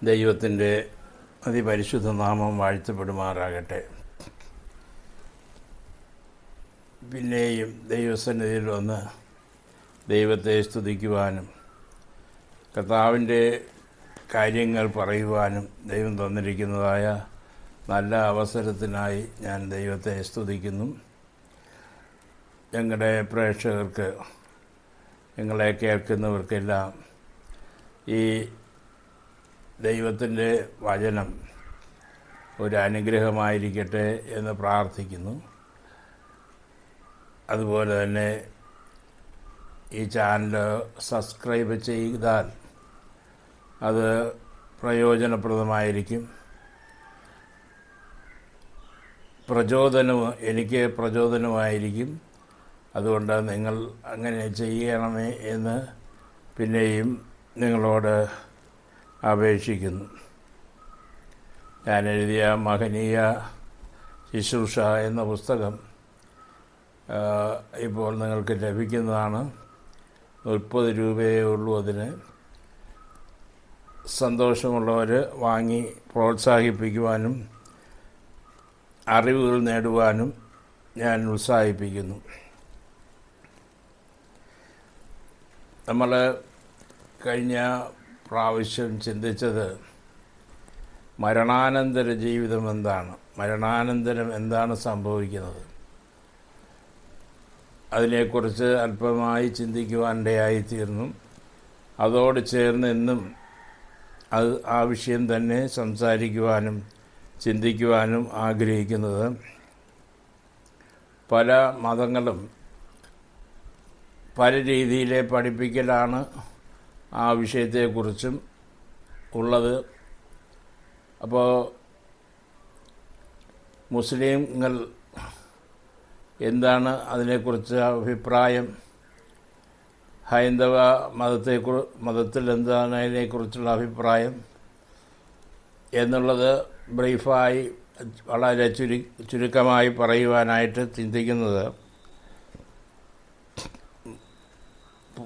ദൈവത്തിൻ്റെ അതിപരിശുദ്ധ നാമം വാഴ്ത്തപ്പെടുമാറാകട്ടെ. പിന്നെയും ദൈവസന്നിധിയിൽ വന്ന് ദൈവത്തെ സ്തുതിക്കുവാനും കർത്താവിൻ്റെ കാര്യങ്ങൾ പറയുവാനും ദൈവം തന്നിരിക്കുന്നതായ നല്ല അവസരത്തിനായി ഞാൻ ദൈവത്തെ സ്തുതിക്കുന്നു. ഞങ്ങളുടെ പ്രേക്ഷകർക്ക്, ഞങ്ങളെ കേൾക്കുന്നവർക്കെല്ലാം ഈ ദൈവത്തിൻ്റെ വചനം ഒരു അനുഗ്രഹമായിരിക്കട്ടെ എന്ന് പ്രാർത്ഥിക്കുന്നു. അതുപോലെ തന്നെ ഈ ചാനൽ സബ്സ്ക്രൈബ് ചെയ്താൽ അത് പ്രയോജനപ്രദമായിരിക്കും. എനിക്ക് പ്രചോദനമായിരിക്കും. അതുകൊണ്ട് നിങ്ങൾ അങ്ങനെ ചെയ്യണമേ എന്ന് പിന്നെയും നിങ്ങളോട് അപേക്ഷിക്കുന്നു. ഞാൻ എഴുതിയ മഹനീയ ശുശ്രൂഷ എന്ന പുസ്തകം ഇപ്പോൾ നിങ്ങൾക്ക് ലഭിക്കുന്നതാണ്. 30 രൂപയേ ഉള്ളൂ. അതിന് സന്തോഷമുള്ളവർ വാങ്ങി പ്രോത്സാഹിപ്പിക്കുവാനും അറിവുകൾ നേടുവാനും ഞാൻ ഉത്സാഹിപ്പിക്കുന്നു. നമ്മൾ കഴിഞ്ഞ പ്രാവശ്യം ചിന്തിച്ചത് മരണാനന്തര ജീവിതം എന്താണ്, മരണാനന്തരം എന്താണ് സംഭവിക്കുന്നത്, അതിനെക്കുറിച്ച് അല്പമായി ചിന്തിക്കുവാനിടയായിത്തീർന്നു. അതോട് ചേർന്ന് ഇന്നും ആ വിഷയം തന്നെ സംസാരിക്കുവാനും ചിന്തിക്കുവാനും ആഗ്രഹിക്കുന്നത്, പല മതങ്ങളും പല രീതിയിലെ പഠിപ്പിക്കലാണ് ആ വിഷയത്തെക്കുറിച്ചും ഉള്ളത്. അപ്പോൾ മുസ്ലിങ്ങൾ എന്താണ് അതിനെക്കുറിച്ച് അഭിപ്രായം, ഹൈന്ദവ മതത്തിൽ എന്താണ് അതിനെക്കുറിച്ചുള്ള അഭിപ്രായം എന്നുള്ളത് ബ്രീഫായി വളരെ ചുരുക്കമായി പറയുവാനായിട്ട് ചിന്തിക്കുന്നത്,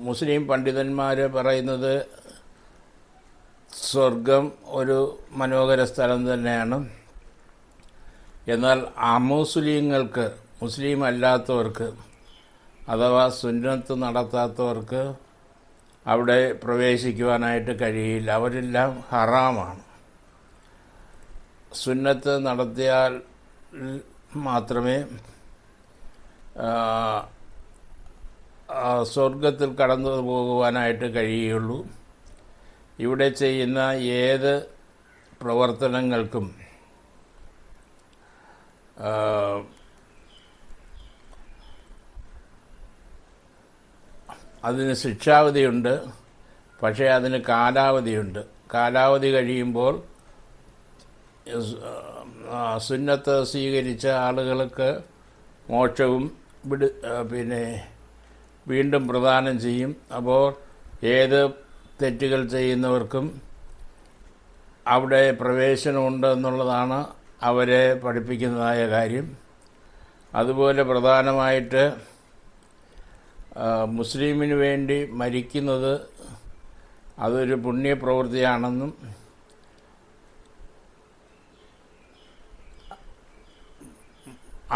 മുസ്ലിം പണ്ഡിതന്മാർ പറയുന്നത് സ്വർഗം ഒരു മനോഹര സ്ഥലം തന്നെയാണ്. എന്നാൽ അമുസ്ലിങ്ങൾക്ക്, മുസ്ലിം അല്ലാത്തവർക്ക് അഥവാ സുന്നത്ത് നടത്താത്തവർക്ക് അവിടെ പ്രവേശിക്കുവാനായിട്ട് കഴിയില്ല. അവരെല്ലാം ഹറാമാണ്. സുന്നത്ത് നടത്തിയാൽ മാത്രമേ സ്വർഗത്തിൽ കടന്നു പോകുവാനായിട്ട് കഴിയുള്ളൂ. ഇവിടെ ചെയ്യുന്ന ഏത് പ്രവർത്തനങ്ങൾക്കും അതിന് ശിക്ഷാവധിയുണ്ട്. പക്ഷേ അതിന് കാലാവധിയുണ്ട്. കാലാവധി കഴിയുമ്പോൾ സുന്നത്ത് സ്വീകരിച്ച ആളുകൾക്ക് മോക്ഷവും വീണ്ടും പ്രദാനം ചെയ്യും. അപ്പോൾ ഏത് തെറ്റുകൾ ചെയ്യുന്നവർക്കും അവിടെ പ്രവേശനമുണ്ട് എന്നുള്ളതാണ് അവരെ പഠിപ്പിക്കുന്നതായ കാര്യം. അതുപോലെ പ്രധാനമായിട്ട് മുസ്ലിമിന് വേണ്ടി മരിക്കുന്നത് അതൊരു പുണ്യപ്രവൃത്തിയാണെന്നും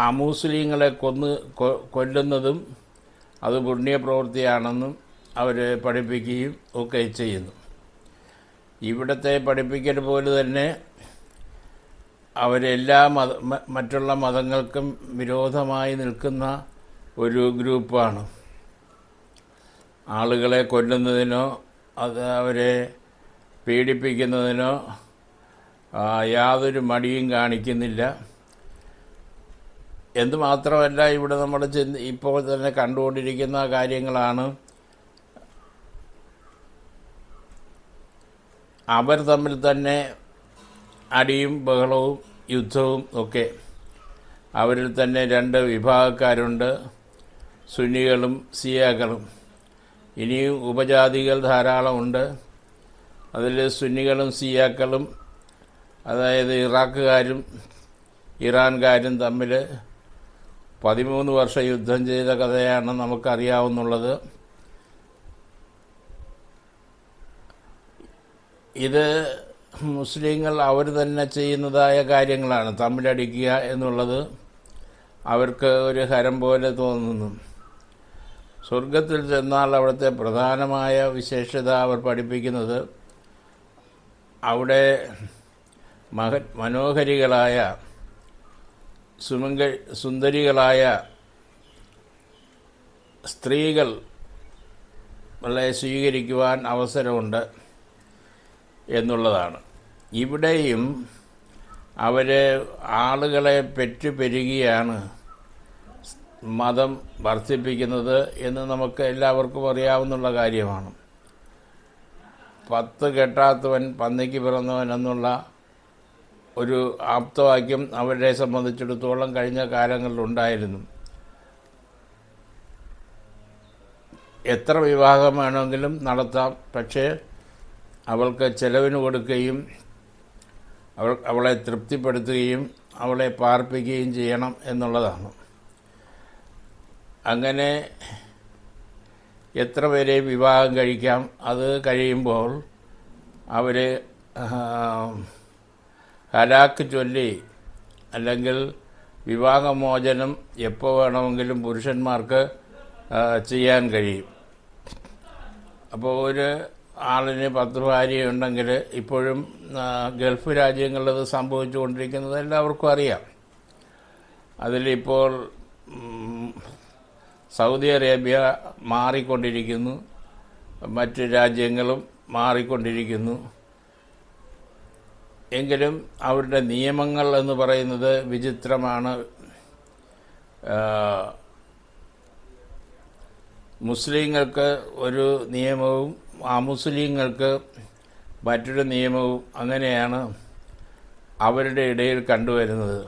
അമുസ്ലിങ്ങളെ കൊല്ലുന്നതും അത് പുണ്യപ്രവൃത്തിയാണെന്നും അവർ പഠിപ്പിക്കുകയും ഒക്കെ ചെയ്യുന്നു. ഇവിടുത്തെ പഠിപ്പിക്കൽ പോലെ തന്നെ അവരെല്ലാ മറ്റുള്ള മതങ്ങൾക്കും വിരോധമായി നിൽക്കുന്ന ഒരു ഗ്രൂപ്പാണ്. ആളുകളെ കൊല്ലുന്നതിനോ അവരെ പീഡിപ്പിക്കുന്നതിനോ യാതൊരു മടിയും കാണിക്കുന്നില്ല. എന്തുമാത്രമല്ല, ഇവിടെ നമ്മൾ ഇപ്പോൾ തന്നെ കണ്ടുകൊണ്ടിരിക്കുന്ന കാര്യങ്ങളാണ്. അവർ തമ്മിൽ തന്നെ അടിയും ബഹളവും യുദ്ധവും ഒക്കെ. അവരിൽ തന്നെ 2 വിഭാഗക്കാരുണ്ട്, സുന്നികളും സിയാക്കളും. ഇനിയും ഉപജാതികൾ ധാരാളമുണ്ട്. അതിൽ സുന്നികളും സിയാക്കളും, അതായത് ഇറാഖുകാരും ഇറാൻകാരും തമ്മിൽ 13 വർഷം യുദ്ധം ചെയ്ത കഥയാണ് നമുക്കറിയാവുന്നുള്ളത്. ഇത് മുസ്ലിങ്ങൾ അവർ തന്നെ ചെയ്യുന്നതായ കാര്യങ്ങളാണ്. തമ്മിലടിക്കുക എന്നുള്ളത് അവർക്ക് ഒരു ഹരം പോലെ തോന്നുന്നു. സ്വർഗത്തിൽ ചെന്നാൽ അവിടുത്തെ പ്രധാനമായ വിശേഷത അവർ പഠിപ്പിക്കുന്നത് അവിടെ മനോഹരികളായ സുന്ദരികളായ സ്ത്രീകളെ സ്വീകരിക്കുവാൻ അവസരമുണ്ട് എന്നുള്ളതാണ്. ഇവിടെയും അവർ ആളുകളെ പെറ്റുപെരുകിയാണ് മതം വർദ്ധിപ്പിക്കുന്നത് എന്ന് നമുക്ക് എല്ലാവർക്കും അറിയാവുന്ന കാര്യമാണ്. 10 കെട്ടാത്തവൻ പന്നിക്ക് പിറന്നവൻ എന്നുള്ള ഒരു ആപ്തവാക്യം അവരെ സംബന്ധിച്ചിടത്തോളം കഴിഞ്ഞ കാലങ്ങളിലുണ്ടായിരുന്നു. എത്ര വിവാഹം വേണമെങ്കിലും നടത്താം, പക്ഷേ അവൾക്ക് ചെലവിന് കൊടുക്കുകയും അവളെ തൃപ്തിപ്പെടുത്തുകയും അവളെ പാർപ്പിക്കുകയും ചെയ്യണം എന്നുള്ളതാണ്. അങ്ങനെ എത്ര പേരെ വിവാഹം കഴിക്കാം. അത് കഴിയുമ്പോൾ അവർ ഹലാക്ക് ചൊല്ലി അല്ലെങ്കിൽ വിവാഹമോചനം എപ്പോൾ വേണമെങ്കിലും പുരുഷന്മാർക്ക് ചെയ്യാൻ കഴിയും. അപ്പോൾ ഒരു ആളിന് 10 ഭാര്യയുണ്ടെങ്കിൽ ഇപ്പോഴും ഗൾഫ് രാജ്യങ്ങളിലത് സംഭവിച്ചുകൊണ്ടിരിക്കുന്നത് എല്ലാവർക്കും അറിയാം. അതിലിപ്പോൾ സൗദി അറേബ്യ മാറിക്കൊണ്ടിരിക്കുന്നു, മറ്റ് രാജ്യങ്ങളും മാറിക്കൊണ്ടിരിക്കുന്നു. എങ്കിലും അവരുടെ നിയമങ്ങൾ എന്ന് പറയുന്നത് വിചിത്രമാണ്. മുസ്ലിങ്ങൾക്ക് ഒരു നിയമവും അമുസ്ലിങ്ങൾക്ക് മറ്റൊരു നിയമവും അങ്ങനെയാണ് അവരുടെ ഇടയിൽ കണ്ടുവരുന്നത്.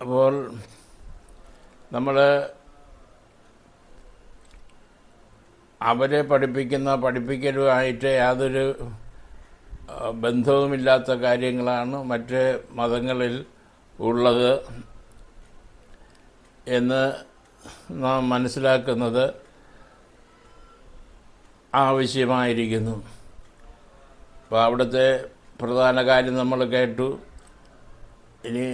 അപ്പോൾ നമ്മൾ അവരെ പഠിപ്പിക്കലുമായിട്ട് യാതൊരു ബന്ധവുമില്ലാത്ത കാര്യങ്ങളാണ് മറ്റ് മതങ്ങളിൽ ഉള്ളത് എന്ന് നാം മനസ്സിലാക്കുന്നത് ആവശ്യമായിരിക്കുന്നു. അപ്പോൾ അവിടുത്തെ പ്രധാന കാര്യം നമ്മൾ കേട്ടു. ഇനി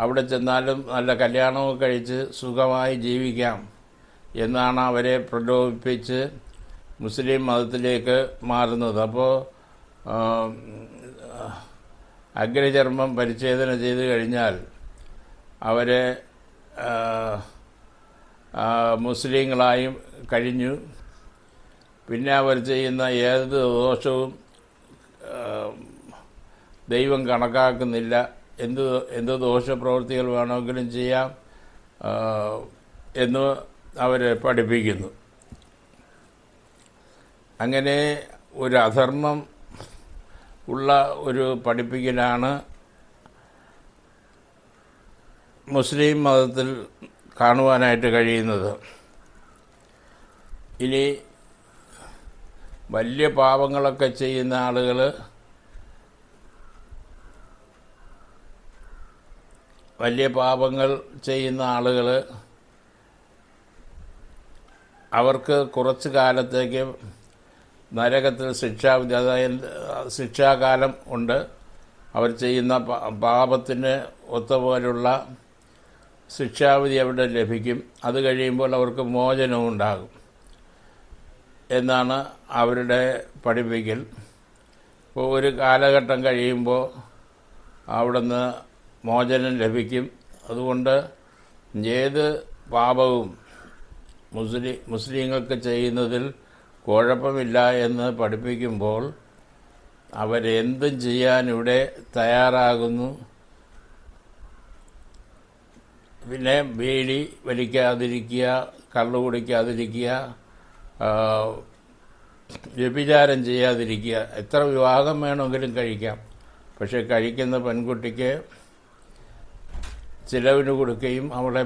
അവിടെ ചെന്നാലും നല്ല കല്യാണമൊക്കെ കഴിച്ച് സുഖമായി ജീവിക്കാം എന്നാണ് അവരെ പ്രലോഭിപ്പിച്ച് മുസ്ലിം മതത്തിലേക്ക് മാറുന്നത്. അപ്പോൾ അഗ്രചർമ്മം പരിച്ഛേദന ചെയ്ത് കഴിഞ്ഞാൽ അവരെ മുസ്ലിങ്ങളായും കഴിഞ്ഞു. പിന്നെ അവർ ചെയ്യുന്ന ഏത് ദോഷവും ദൈവം കണക്കാക്കുന്നില്ല. എന്ത് ദോഷപ്രവൃത്തികൾ വേണമെങ്കിലും ചെയ്യാം എന്ന് അവർ പഠിപ്പിക്കുന്നു. അങ്ങനെ ഒരു അധർമ്മം ഉള്ള ഒരു പഠിപ്പിക്കലാണ് മുസ്ലിം മതത്തിൽ കാണുവാനായിട്ട് കഴിയുന്നത്. ഇനി വലിയ പാപങ്ങളൊക്കെ ചെയ്യുന്ന ആളുകൾ അവർക്ക് കുറച്ച് കാലത്തേക്ക് നരകത്തിൽ ശിക്ഷാവിധി, അതായത് ശിക്ഷാകാലം ഉണ്ട്. അവർ ചെയ്യുന്ന പാപത്തിന് ഒത്തപോലുള്ള ശിക്ഷാവിധി അവിടെ ലഭിക്കും. അത് കഴിയുമ്പോൾ അവർക്ക് മോചനവും ഉണ്ടാകും എന്നാണ് അവരുടെ പഠിപ്പിക്കൽ. ഇപ്പോൾ ഒരു കാലഘട്ടം കഴിയുമ്പോൾ അവിടുന്ന് മോചനം ലഭിക്കും. അതുകൊണ്ട് ഏത് പാപവും മുസ്ലിങ്ങൾക്ക് ചെയ്യുന്നതിൽ കുഴപ്പമില്ല എന്ന് പഠിപ്പിക്കുമ്പോൾ അവരെന്തും ചെയ്യാൻ ഇവിടെ തയ്യാറാകുന്നു. പിന്നെ ബീഡി വലിക്കാതിരിക്കുക, കള്ളു കുടിക്കാതിരിക്കുക, വ്യഭിചാരം ചെയ്യാതിരിക്കുക. എത്ര വിവാഹം വേണമെങ്കിലും കഴിക്കാം. പക്ഷെ കഴിക്കുന്ന പെൺകുട്ടിക്ക് ചിലവിന് കൊടുക്കുകയും അവളെ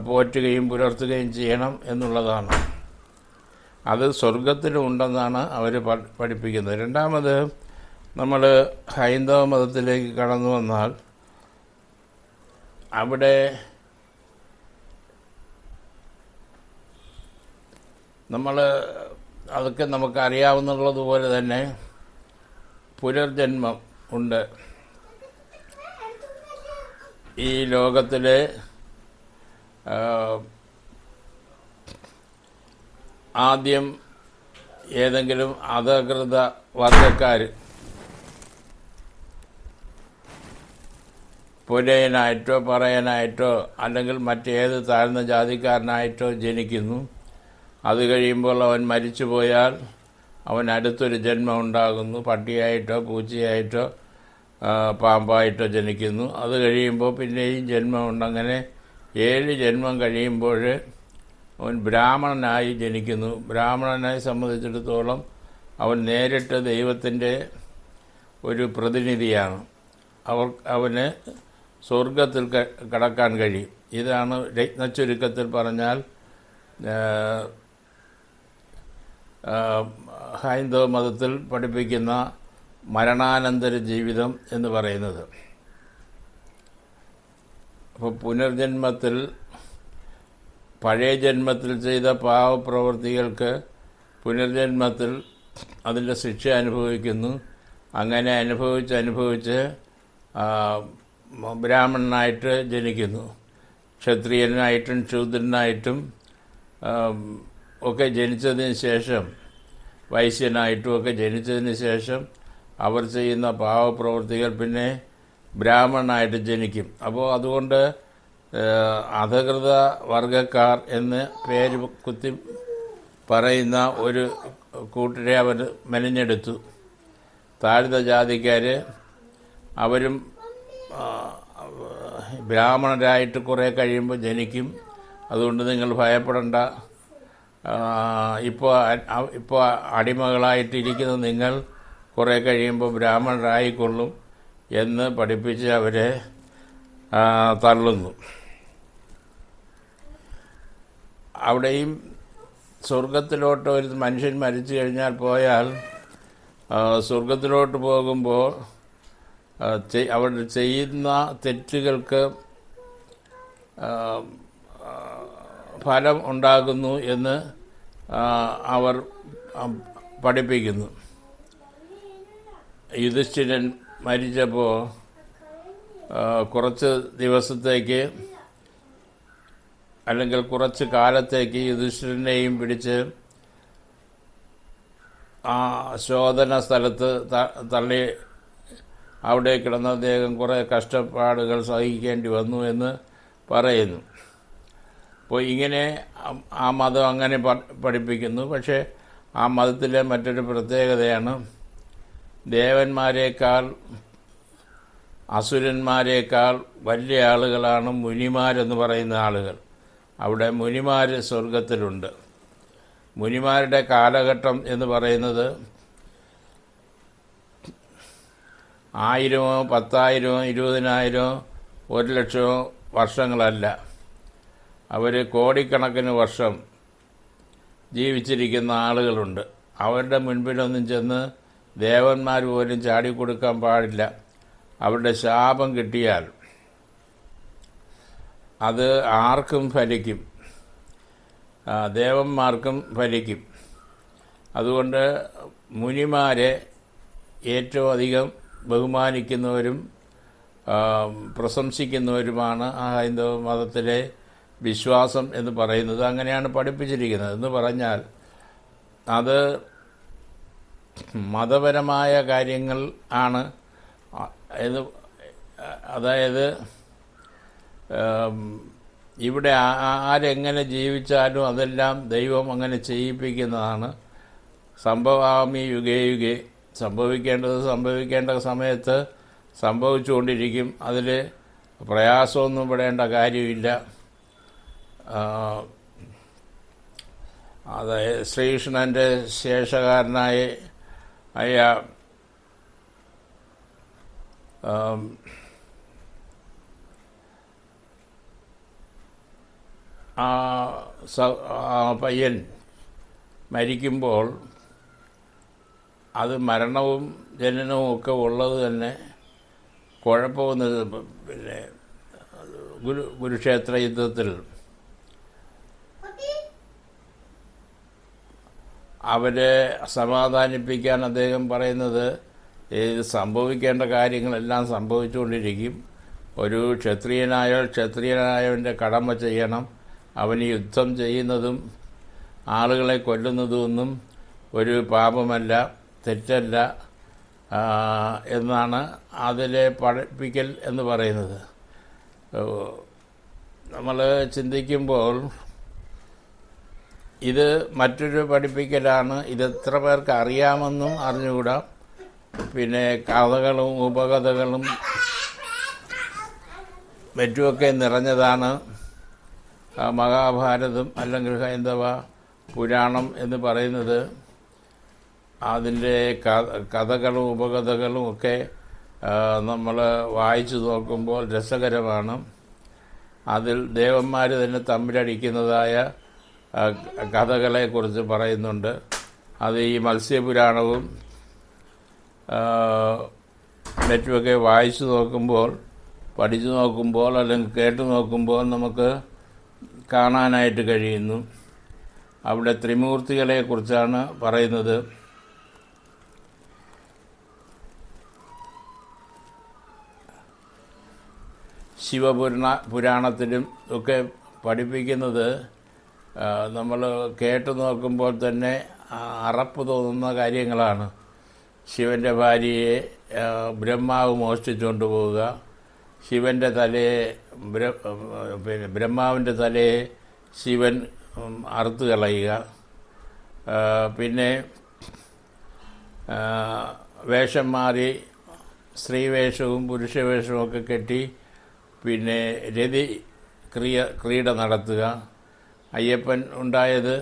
പോറ്റുകയും പുലർത്തുകയും ചെയ്യണം എന്നുള്ളതാണ്. അത് സ്വർഗത്തിലുണ്ടെന്നാണ് അവർ പഠിപ്പിക്കുന്നത്. രണ്ടാമത് നമ്മൾ ഹൈന്ദവ മതത്തിലേക്ക് കടന്നു വന്നാൽ അവിടെ നമ്മൾ അതൊക്കെ നമുക്കറിയാവുന്നതുപോലെ തന്നെ പുനർജന്മം ഉണ്ട്. ഈ ലോകത്തിലെ ആദ്യം ഏതെങ്കിലും അധകൃത വർഗക്കാർ പുലയനായിട്ടോ പറയനായിട്ടോ അല്ലെങ്കിൽ മറ്റേത് താഴ്ന്ന ജാതിക്കാരനായിട്ടോ ജനിക്കുന്നു. അത് കഴിയുമ്പോൾ അവൻ മരിച്ചു പോയാൽ അവൻ അടുത്തൊരു ജന്മം ഉണ്ടാകുന്നു. പട്ടിയായിട്ടോ പൂച്ചയായിട്ടോ പാമ്പായിട്ടോ ജനിക്കുന്നു. അത് കഴിയുമ്പോൾ പിന്നെയും ജന്മമുണ്ട്. അങ്ങനെ 7 ജന്മം കഴിയുമ്പോൾ അവൻ ബ്രാഹ്മണനായി ജനിക്കുന്നു. ബ്രാഹ്മണനെ സംബന്ധിച്ചിടത്തോളം അവൻ നേരിട്ട് ദൈവത്തിൻ്റെ ഒരു പ്രതിനിധിയാണ്. അവന് സ്വർഗത്തിൽ കടക്കാൻ കഴിയും. ഇതാണ് രത്നച്ചുരുക്കത്തിൽ പറഞ്ഞാൽ ഹൈന്ദവ മതത്തിൽ പഠിപ്പിക്കുന്ന മരണാനന്തര ജീവിതം എന്ന് പറയുന്നത്. അപ്പോൾ പുനർജന്മത്തിൽ പഴയ ജന്മത്തിൽ ചെയ്ത പാവപ്രവൃത്തികൾക്ക് പുനർജന്മത്തിൽ അതിൻ്റെ ശിക്ഷ അനുഭവിക്കുന്നു. അങ്ങനെ അനുഭവിച്ച് ബ്രാഹ്മണനായിട്ട് ജനിക്കുന്നു. ക്ഷത്രിയനായിട്ടും ശൂദ്രനായിട്ടും ഒക്കെ ജനിച്ചതിന് ശേഷം, വൈശ്യനായിട്ടും ഒക്കെ ജനിച്ചതിന് ശേഷം അവർ ചെയ്യുന്ന പാവപ്രവൃത്തികൾ പിന്നെ ബ്രാഹ്മണനായിട്ട് ജനിക്കും. അപ്പോൾ അതുകൊണ്ട് അധകൃത വർഗക്കാർ എന്ന് പേര് കുത്തി പറയുന്ന ഒരു കൂട്ടരെ അവർ മെനഞ്ഞെടുത്തു. താഴ്ന്ന ജാതിക്കാർ അവരും ബ്രാഹ്മണരായിട്ട് കുറേ കഴിയുമ്പോൾ ജനിക്കും. അതുകൊണ്ട് നിങ്ങൾ ഭയപ്പെടേണ്ട. ഇപ്പോൾ അടിമകളായിട്ടിരിക്കുന്ന നിങ്ങൾ കുറേ കഴിയുമ്പോൾ ബ്രാഹ്മണരായിക്കൊള്ളും എന്ന് പഠിപ്പിച്ച് അവരെ തള്ളുന്നു. അവിടെയും സ്വർഗത്തിലോട്ട് ഒരു മനുഷ്യൻ മരിച്ചു കഴിഞ്ഞാൽ പോയാൽ സ്വർഗത്തിലോട്ട് പോകുമ്പോൾ അവർ ചെയ്യുന്ന തെറ്റുകൾക്ക് ഫലം ഉണ്ടാകുന്നു എന്ന് അവർ പഠിപ്പിക്കുന്നു. യുധിഷ്ഠിരൻ മരിച്ചപ്പോൾ കുറച്ച് ദിവസത്തേക്ക് അല്ലെങ്കിൽ കുറച്ച് കാലത്തേക്ക് യുധിഷ്ഠിരനെയും പിടിച്ച് ആ ശോധന സ്ഥലത്ത് തള്ളി അവിടെ കിടന്ന അദ്ദേഹം കുറേ കഷ്ടപ്പാടുകൾ സഹിക്കേണ്ടി വന്നു എന്ന് പറയുന്നു. അപ്പോൾ ഇങ്ങനെ ആ മതം അങ്ങനെ പഠിപ്പിക്കുന്നു. പക്ഷേ ആ മതത്തിലെ മറ്റൊരു പ്രത്യേകതയാണ് ദേവന്മാരെക്കാൾ അസുരന്മാരെക്കാൾ വലിയ ആളുകളാണ് മുനിമാരെന്ന് പറയുന്ന ആളുകൾ. അവിടെ മുനിമാർ സ്വർഗത്തിലുണ്ട്. മുനിമാരുടെ കാലഘട്ടം എന്ന് പറയുന്നത് 1000, 10,000, 20,000, 1,00,000 വർഷങ്ങളല്ല. അവർ കോടിക്കണക്കിന് വർഷം ജീവിച്ചിരിക്കുന്ന ആളുകളുണ്ട്. അവരുടെ മുൻപിലൊന്നും ചെന്ന് ദേവന്മാർ പോലും ചാടിക്കൊടുക്കാൻ പാടില്ല. അവരുടെ ശാപം കിട്ടിയാൽ അത് ആർക്കും ഫലിക്കും, ദേവന്മാർക്കും ഫലിക്കും. അതുകൊണ്ട് മുനിമാരെ ഏറ്റവും അധികം ബഹുമാനിക്കുന്നവരും പ്രശംസിക്കുന്നവരുമാണ് ആ ഹൈന്ദവ മതത്തിലെ വിശ്വാസം എന്ന് പറയുന്നത്. അങ്ങനെയാണ് പഠിപ്പിച്ചിരിക്കുന്നത്. എന്ന് പറഞ്ഞാൽ അത് മതപരമായ കാര്യങ്ങൾ ആണ്. അതായത് ഇവിടെ ആരെങ്ങനെ ജീവിച്ചാലും അതെല്ലാം ദൈവം അങ്ങനെ ചെയ്യിപ്പിക്കുന്നതാണ്. സംഭവാമി യുഗേ യുഗേ, സംഭവിക്കേണ്ട സമയത്ത് സംഭവിച്ചുകൊണ്ടിരിക്കും. അതിൽ പ്രയാസമൊന്നും പെടേണ്ട കാര്യമില്ല. അതായത് ശ്രീകൃഷ്ണൻ്റെ ശേഷകാരനായ പയ്യൻ മരിക്കുമ്പോൾ അത് മരണവും ജനനവും ഒക്കെ ഉള്ളത് തന്നെ കുഴപ്പമൊന്നും. പിന്നെ കുരുക്ഷേത്ര യുദ്ധത്തിൽ അവരെ സമാധാനിപ്പിക്കാൻ അദ്ദേഹം പറയുന്നത്, ഇത് സംഭവിക്കേണ്ട കാര്യങ്ങളെല്ലാം സംഭവിച്ചുകൊണ്ടിരിക്കും. ഒരു ക്ഷത്രിയനായവൻ്റെ കടമ ചെയ്യണം. അവന് യുദ്ധം ചെയ്യുന്നതും ആളുകളെ കൊല്ലുന്നതുമൊന്നും ഒരു പാപമല്ല, തെറ്റല്ല എന്നാണ് അതിലെ പഠിപ്പിക്കൽ എന്ന് പറയുന്നത്. നമ്മൾ ചിന്തിക്കുമ്പോൾ ഇത് മറ്റൊരു പഠിപ്പിക്കലാണ്. ഇതെത്ര പേർക്ക് അറിയാമെന്നും അറിഞ്ഞുകൂടാ. പിന്നെ കഥകളും ഉപകഥകളും മറ്റുമൊക്കെ നിറഞ്ഞതാണ് മഹാഭാരതം അല്ലെങ്കിൽ ഹൈന്ദവ പുരാണം എന്ന് പറയുന്നത്. അതിൻ്റെ കഥകളും ഉപകഥകളും ഒക്കെ നമ്മൾ വായിച്ചു നോക്കുമ്പോൾ രസകരമാണ്. അതിൽ ദേവന്മാർ തന്നെ തമ്മിലടിക്കുന്നതായ കഥകളെക്കുറിച്ച് പറയുന്നുണ്ട്. അത് ഈ മത്സ്യപുരാണവും മറ്റുമൊക്കെ വായിച്ചു നോക്കുമ്പോൾ, പഠിച്ചു നോക്കുമ്പോൾ അല്ലെങ്കിൽ കേട്ടു നോക്കുമ്പോൾ നമുക്ക് കാണാനായിട്ട് കഴിയുന്നു. അവിടെ ത്രിമൂർത്തികളെക്കുറിച്ചാണ് പറയുന്നത്. പുരാണത്തിലും ഒക്കെ പഠിപ്പിക്കുന്നത് നമ്മൾ കേട്ടു നോക്കുമ്പോൾ തന്നെ അറപ്പ് തോന്നുന്ന കാര്യങ്ങളാണ്. ശിവൻ്റെ ഭാര്യയെ ബ്രഹ്മാവ് മോഷ്ടിച്ചുകൊണ്ട് പോവുക, ശിവൻ്റെ തലയെ ബ്രഹ്മാവിൻ്റെ തലയെ ശിവൻ അറുത്ത് കളയുക, പിന്നെ വേഷം മാറി സ്ത്രീവേഷവും പുരുഷവേഷവും ഒക്കെ കെട്ടി പിന്നെ ക്രീഡ നടത്തുക. അയ്യപ്പൻ ഉണ്ടായത്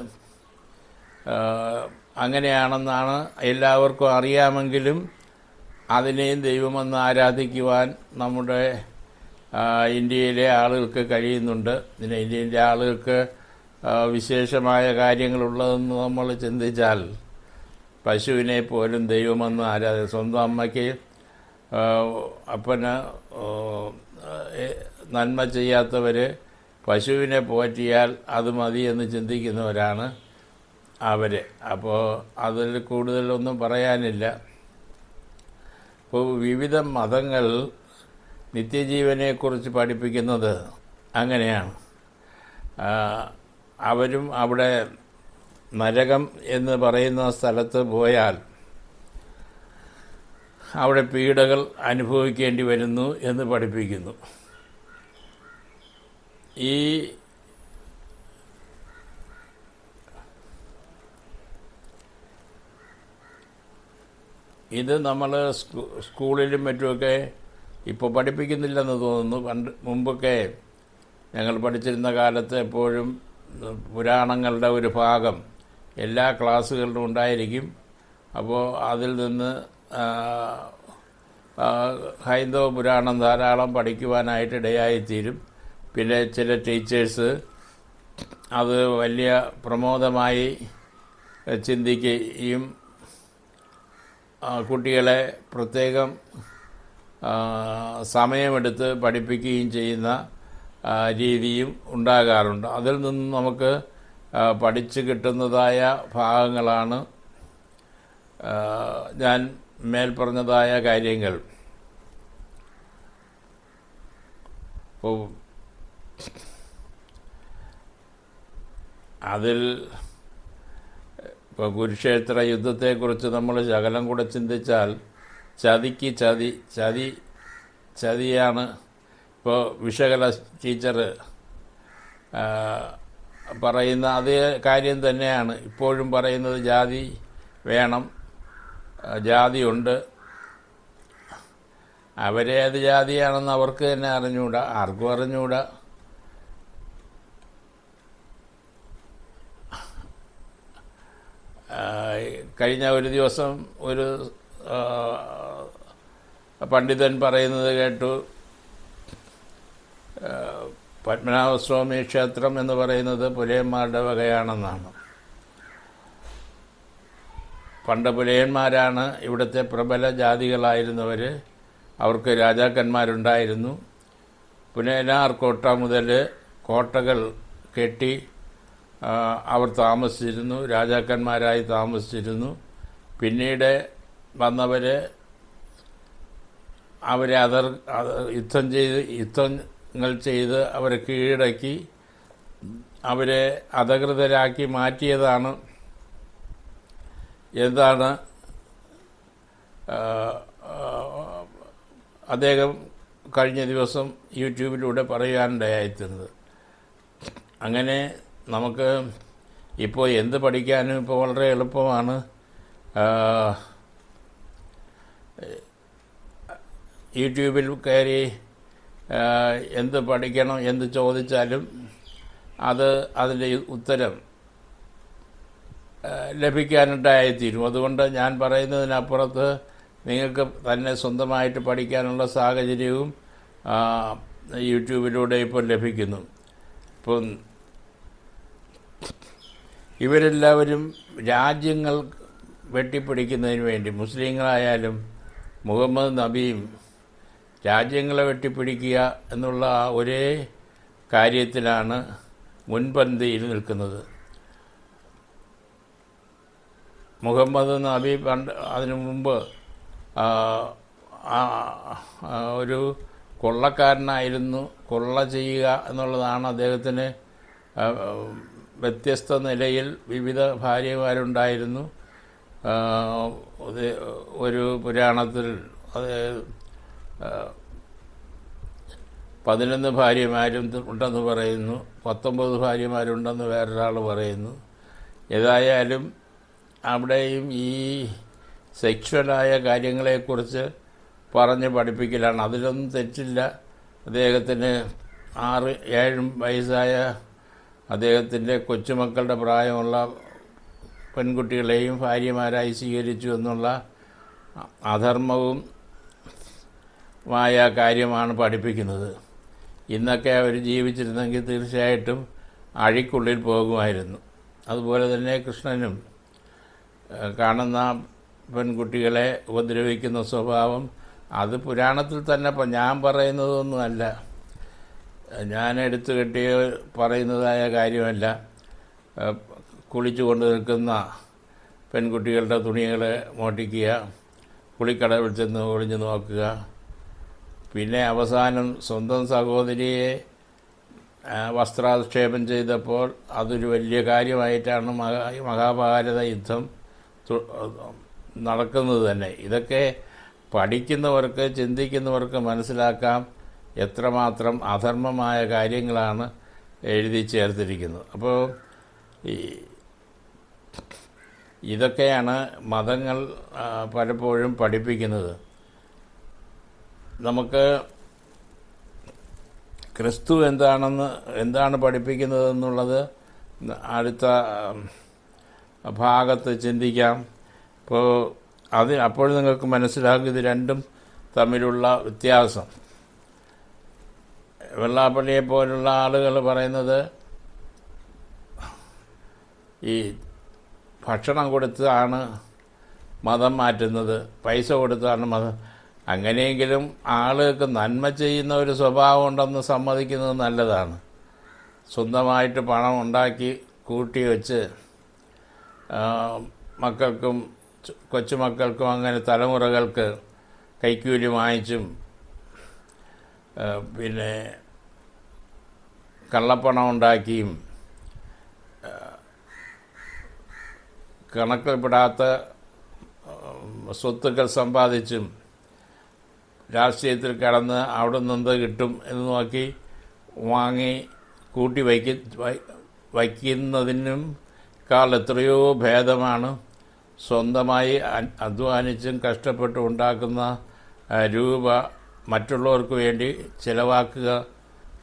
അങ്ങനെയാണെന്നാണ് എല്ലാവർക്കും അറിയാമെങ്കിലും അതിനെയും ദൈവമെന്ന് ആരാധിക്കുവാൻ നമ്മുടെ ഇന്ത്യയിലെ ആളുകൾക്ക് കഴിയുന്നുണ്ട്. ഇന്ത്യയിലെ ആളുകൾക്ക് വിശേഷമായ കാര്യങ്ങളുള്ളതെന്ന് നമ്മൾ ചിന്തിച്ചാൽ പശുവിനെ പോലും ദൈവമെന്ന് സ്വന്തം അമ്മയ്ക്ക് അപ്പന് നന്മ ചെയ്യാത്തവർ പശുവിനെ പോറ്റിയാൽ അത് മതിയെന്ന് ചിന്തിക്കുന്നവരാണ് അവർ. അപ്പോൾ അതിൽ കൂടുതലൊന്നും പറയാനില്ല. ഇപ്പോൾ വിവിധ മതങ്ങൾ നിത്യജീവനെക്കുറിച്ച് പഠിപ്പിക്കുന്നത് അങ്ങനെയാണ്. അവരും അവിടെ നരകം എന്ന് പറയുന്ന സ്ഥലത്ത് പോയാൽ അവിടെ പീഡകൾ അനുഭവിക്കേണ്ടി വരുന്നു എന്ന് പഠിപ്പിക്കുന്നു. ഇത് നമ്മൾ സ്കൂളിലും മറ്റുമൊക്കെ ഇപ്പോൾ പഠിപ്പിക്കുന്നില്ലെന്ന് തോന്നുന്നു. മുമ്പൊക്കെ ഞങ്ങൾ പഠിച്ചിരുന്ന കാലത്ത് എപ്പോഴും പുരാണങ്ങളുടെ ഒരു ഭാഗം എല്ലാ ക്ലാസ്സുകളിലും ഉണ്ടായിരിക്കും. അപ്പോൾ അതിൽ നിന്ന് ഹൈന്ദവ പുരാണം ധാരാളം പഠിക്കുവാനായിട്ട് ഇടയായിത്തീരും. പിന്നെ ചില ടീച്ചേഴ്സ് അത് വലിയ പ്രമോദമായി ചിന്തിക്കുകയും കുട്ടികളെ പ്രത്യേകം സമയമെടുത്ത് പഠിപ്പിക്കുകയും ചെയ്യുന്ന രീതിയും ഉണ്ടാകാറുണ്ട്. അതിൽ നിന്ന് നമുക്ക് പഠിച്ചു കിട്ടുന്നതായ ഭാഗങ്ങളാണ് ഞാൻ മേൽപ്പറഞ്ഞതായ കാര്യങ്ങൾ. അതിൽ ഇപ്പോൾ കുരുക്ഷേത്ര യുദ്ധത്തെക്കുറിച്ച് നമ്മൾ ശകലം കൂടെ ചിന്തിച്ചാൽ ചതിക്ക് ചതിയാണ്. ഇപ്പോൾ വിഷകല ടീച്ചർ പറയുന്ന അതേ കാര്യം തന്നെയാണ് ഇപ്പോഴും പറയുന്നത്. ജാതി വേണം, ജാതിയുണ്ട്. അവരേത് ജാതിയാണെന്ന് അവർക്ക് തന്നെ അറിഞ്ഞുകൂടാ, ആർക്കും അറിഞ്ഞുകൂടാ. കഴിഞ്ഞ ഒരു ദിവസം ഒരു പണ്ഡിതൻ പറയുന്നത് കേട്ടു, പത്മനാഭസ്വാമി ക്ഷേത്രം എന്ന് പറയുന്നത് പുലയന്മാരുടെ വകയാണെന്നാണ്. പണ്ട് പുലയന്മാരാണ് ഇവിടുത്തെ പ്രബല ജാതികളായിരുന്നവർ. അവർക്ക് രാജാക്കന്മാരുണ്ടായിരുന്നു. പുനയനാർ കോട്ട മുതൽ കോട്ടകൾ കെട്ടി അവർ താമസിച്ചിരുന്നു, രാജാക്കന്മാരായി താമസിച്ചിരുന്നു. പിന്നീട് വന്നവർ അവരെ യുദ്ധങ്ങൾ ചെയ്ത് അവരെ കീഴടക്കി അവരെ അധകൃതരാക്കി മാറ്റിയതാണ്. എന്താണ് അദ്ദേഹം കഴിഞ്ഞ ദിവസം യൂട്യൂബിലൂടെ പറയാനുണ്ടായിത്തീർന്നത്. അങ്ങനെ നമുക്ക് ഇപ്പോൾ എന്ത് പഠിക്കാനും ഇപ്പോൾ വളരെ എളുപ്പമാണ്. യൂട്യൂബിൽ കയറി എന്ത് പഠിക്കണം എന്ത് ചോദിച്ചാലും അതിൻ്റെ ഉത്തരം ലഭിക്കാനുണ്ടായിത്തീരും. അതുകൊണ്ട് ഞാൻ പറയുന്നതിനപ്പുറത്ത് നിങ്ങൾക്ക് തന്നെ സ്വന്തമായിട്ട് പഠിക്കാനുള്ള സാഹചര്യവും യൂട്യൂബിലൂടെ ഇപ്പോൾ ലഭിക്കുന്നു. ഇപ്പം ഇവരെല്ലാവരും രാജ്യങ്ങൾ വെട്ടിപ്പിടിക്കുന്നതിന് വേണ്ടി, മുസ്ലിങ്ങളായാലും മുഹമ്മദ് നബിയും രാജ്യങ്ങളെ വെട്ടിപ്പിടിക്കുക എന്നുള്ള ഒരേ കാര്യത്തിലാണ് മുൻപന്തിയിൽ നിൽക്കുന്നത്. മുഹമ്മദ് നബി അതിനു മുമ്പ് ഒരു കൊള്ളക്കാരനായിരുന്നു. കൊള്ള ചെയ്യുക എന്നുള്ളതാണ് അദ്ദേഹത്തിന്. വ്യത്യസ്ത നിലയിൽ വിവിധ ഭാര്യമാരുണ്ടായിരുന്നു. ഒരു പുരാണത്തിൽ 11 ഭാര്യമാരും ഉണ്ടെന്ന് പറയുന്നു, 19 ഭാര്യമാരുണ്ടെന്ന് വേറൊരാൾ പറയുന്നു. ഏതായാലും അവിടെയും ഈ സെക്ഷുവലായ കാര്യങ്ങളെക്കുറിച്ച് പറഞ്ഞ് പഠിപ്പിക്കലാണ്. അതിലൊന്നും തെറ്റില്ല. അദ്ദേഹത്തിന് 6-7 വയസ്സായ അദ്ദേഹത്തിൻ്റെ കൊച്ചുമക്കളുടെ പ്രായമുള്ള പെൺകുട്ടികളെയും ഭാര്യമാരായി സ്വീകരിച്ചു എന്നുള്ള അധർമ്മവും മായ കാര്യമാണ് പഠിപ്പിക്കുന്നത്. ഇന്നൊക്കെ അവർ ജീവിച്ചിരുന്നെങ്കിൽ തീർച്ചയായിട്ടും അഴിക്കുള്ളിൽ പോകുമായിരുന്നു. അതുപോലെ തന്നെ കൃഷ്ണനും കാണുന്ന പെൺകുട്ടികളെ ഉപദ്രവിക്കുന്ന സ്വഭാവം അത് പുരാണത്തിൽ തന്നെ ഞാൻ പറയുന്നതൊന്നുമല്ല, ഞാൻ എടുത്തു കെട്ടിയ പറയുന്നതായ കാര്യമല്ല. കുളിച്ചുകൊണ്ട് നിൽക്കുന്ന പെൺകുട്ടികളുടെ തുണികളെ മോഷ്ടിക്കുക, കുളിക്കടവിൽ ചെന്ന് ഒളിഞ്ഞു നോക്കുക, പിന്നെ അവസാനം സ്വന്തം സഹോദരിയെ വസ്ത്രാധിക്ഷേപം ചെയ്തപ്പോൾ അതൊരു വലിയ കാര്യമായിട്ടാണ് മഹാഭാരത യുദ്ധം നടക്കുന്നത് തന്നെ. ഇതൊക്കെ പഠിക്കുന്നവർക്ക് ചിന്തിക്കുന്നവർക്ക് മനസ്സിലാക്കാം എത്രമാത്രം അധർമ്മമായ കാര്യങ്ങളാണ് എഴുതി ചേർത്തിരിക്കുന്നത്. അപ്പോൾ ഇതൊക്കെയാണ് മതങ്ങൾ പലപ്പോഴും പഠിപ്പിക്കുന്നത്. നമുക്ക് ക്രിസ്തു എന്താണ് പഠിപ്പിക്കുന്നതെന്നുള്ളത് അടുത്ത ഭാഗത്ത് ചിന്തിക്കാം. അപ്പോൾ നിങ്ങൾക്ക് മനസ്സിലാകും ഇത് രണ്ടും തമ്മിലുള്ള വ്യത്യാസം. വെള്ളാപ്പള്ളിയെ പോലുള്ള ആളുകൾ പറയുന്നത് ഈ ഭക്ഷണം കൊടുത്താണ് മതം മാറ്റുന്നത്, പൈസ കൊടുത്താണ് മതം. അങ്ങനെയെങ്കിലും ആളുകൾക്ക് നന്മ ചെയ്യുന്ന ഒരു സ്വഭാവം ഉണ്ടെന്ന് സമ്മതിക്കുന്നത് നല്ലതാണ്. സ്വന്തമായിട്ട് പണം ഉണ്ടാക്കി കൂട്ടി വെച്ച് മക്കൾക്കും കൊച്ചുമക്കൾക്കും അങ്ങനെ തലമുറകൾക്ക് കൈക്കൂലി വാങ്ങിച്ചും പിന്നെ കള്ളപ്പണം ഉണ്ടാക്കിയും കണക്കിൽപ്പെടാത്ത സ്വത്തുക്കൾ സമ്പാദിച്ചും രാഷ്ട്രീയത്തിൽ കടന്ന് അവിടെ നിന്ന് കിട്ടും എന്ന് നോക്കി വാങ്ങി കൂട്ടി വയ്ക്കുന്നതിനും എത്രയോ ഭേദമാണ് സ്വന്തമായി അധ്വാനിച്ചും കഷ്ടപ്പെട്ട് ഉണ്ടാക്കുന്ന രൂപ മറ്റുള്ളവർക്ക് വേണ്ടി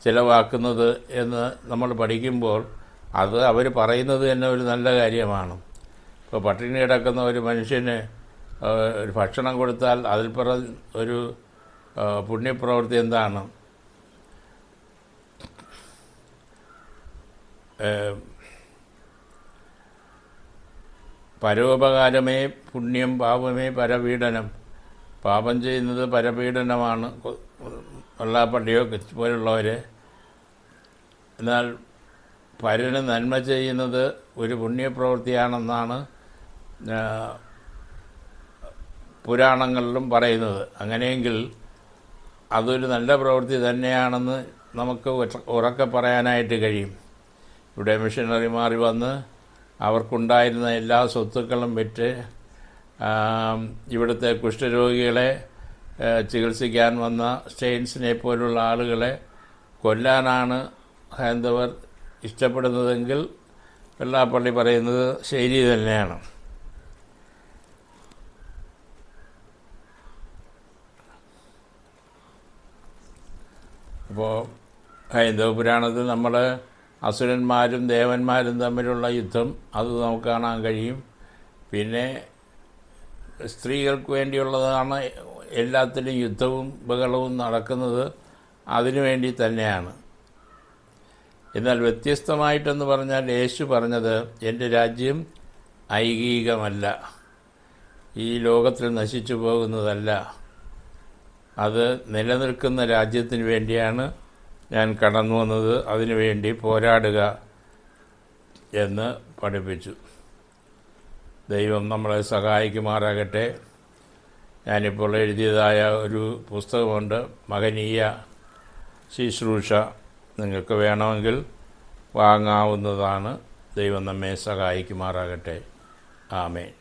ചിലവാക്കുന്നത് എന്ന് നമ്മൾ പഠിക്കുമ്പോൾ അത് അവർ പറയുന്നത് തന്നെ ഒരു നല്ല കാര്യമാണ്. ഇപ്പോൾ പട്ടിണി കിടക്കുന്ന ഒരു മനുഷ്യന് ഒരു ഭക്ഷണം കൊടുത്താൽ അതിൽ ഒരു പുണ്യപ്രവൃത്തി എന്താണ്? പരോപകാരമേ പുണ്യം, പാപമേ പരപീഡനം. പാപം ചെയ്യുന്നത് പരപീഡനമാണ് വെള്ളാപ്പള്ളിയോ പോലുള്ളവർ. എന്നാൽ പരന് നന്മ ചെയ്യുന്നത് ഒരു പുണ്യപ്രവൃത്തിയാണെന്നാണ് പുരാണങ്ങളിലും പറയുന്നത്. അങ്ങനെയെങ്കിൽ അതൊരു നല്ല പ്രവൃത്തി തന്നെയാണെന്ന് നമുക്ക് ഉറക്കെ പറയാനായിട്ട് കഴിയും. ഇവിടെ മിഷനറിമാർ വന്ന് അവർക്കുണ്ടായിരുന്ന എല്ലാ സ്വത്തുക്കളും വിറ്റ് ഇവിടുത്തെ കുഷ്ഠരോഗികളെ ചികിത്സിക്കാൻ വന്ന സ്റ്റെയിൻസിനെ പോലുള്ള ആളുകളെ കൊല്ലാനാണ് ഹൈന്ദവർ ഇഷ്ടപ്പെടുന്നതെങ്കിൽ വെള്ളാപ്പള്ളി പറയുന്നത് ശരി തന്നെയാണ്. അപ്പോൾ ഹൈന്ദവ പുരാണത്തിൽ നമ്മൾ അസുരന്മാരും ദേവന്മാരും തമ്മിലുള്ള യുദ്ധം അത് നമുക്ക് കാണാൻ കഴിയും. പിന്നെ സ്ത്രീകൾക്ക് വേണ്ടിയുള്ളതാണ് എല്ലാത്തിലും യുദ്ധവും ബഹളവും നടക്കുന്നത്, അതിനു വേണ്ടി തന്നെയാണ്. എന്നാൽ വ്യത്യസ്തമായിട്ടെന്ന് പറഞ്ഞാൽ യേശു പറഞ്ഞത് എൻ്റെ രാജ്യം ഐഹികമല്ല, ഈ ലോകത്തിൽ നശിച്ചു പോകുന്നതല്ല, അത് നിലനിൽക്കുന്ന രാജ്യത്തിന് വേണ്ടിയാണ് ഞാൻ കടന്നു വന്നത്, അതിനു വേണ്ടി പോരാടുക എന്ന് പഠിപ്പിച്ചു. ദൈവം നമ്മളെ സഹായിക്കുമാറാകട്ടെ. ഞാനിപ്പോൾ എഴുതിയതായ ഒരു പുസ്തകമുണ്ട്, മഹനീയ ശുശ്രൂഷ. നിങ്ങൾക്ക് വേണമെങ്കിൽ വാങ്ങാവുന്നതാണ്. ദൈവം നമ്മെ സഹായിക്കുമാറാകട്ടെ. ആമേൻ.